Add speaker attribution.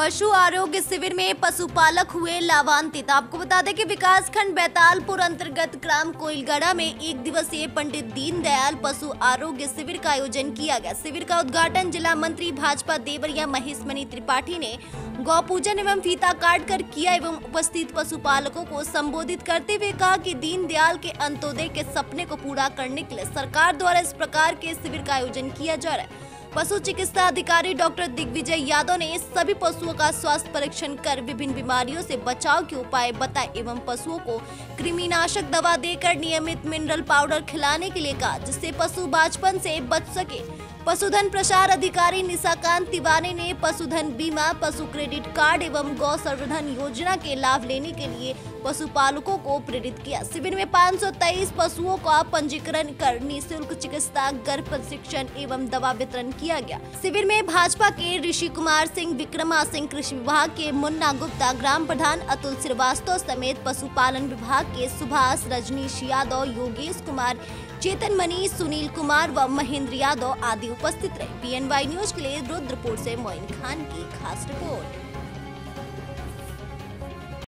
Speaker 1: पशु आरोग्य शिविर में पशुपालक हुए लाभान्वित। आपको बता दें कि विकासखंड बैतालपुर अंतर्गत ग्राम कोइलगढ़ा में एक दिवसीय पंडित दीनदयाल पशु आरोग्य शिविर का आयोजन किया गया। शिविर का उद्घाटन जिला मंत्री भाजपा देवरिया महेश मणि त्रिपाठी ने गौ पूजन एवं फीता काट कर किया एवं उपस्थित पशुपालकों को संबोधित करते हुए कहा कि दीनदयाल के अंत्योदय के सपने को पूरा करने के लिए सरकार द्वारा इस प्रकार के शिविर का आयोजन किया जा रहा है। पशु चिकित्सा अधिकारी डॉक्टर दिग्विजय यादव ने सभी पशुओं का स्वास्थ्य परीक्षण कर विभिन्न बीमारियों से बचाव के उपाय बताए एवं पशुओं को कृमिनाशक दवा देकर नियमित मिनरल पाउडर खिलाने के लिए कहा, जिससे पशु बांझपन से बच सके। पशुधन प्रसार अधिकारी निशाकांत तिवारी ने पशुधन बीमा, पशु क्रेडिट कार्ड एवं गौ संवर्धन योजना के लाभ लेने के लिए पशुपालकों को प्रेरित किया। शिविर में 523 पशुओं का पंजीकरण कर निःशुल्क चिकित्सा, गर्भ प्रशिक्षण एवं दवा वितरण किया गया। शिविर में भाजपा के ऋषि कुमार सिंह, विक्रमा सिंह, कृषि विभाग के मुन्ना गुप्ता, ग्राम प्रधान अतुल श्रीवास्तव समेत पशुपालन विभाग के सुभाष, रजनीश यादव, योगेश कुमार, चेतन मनीष, सुनील कुमार व महेंद्र यादव आदि उपस्थित रहे। PNY न्यूज के लिए रुद्रपुर से मोइन खान की खास रिपोर्ट।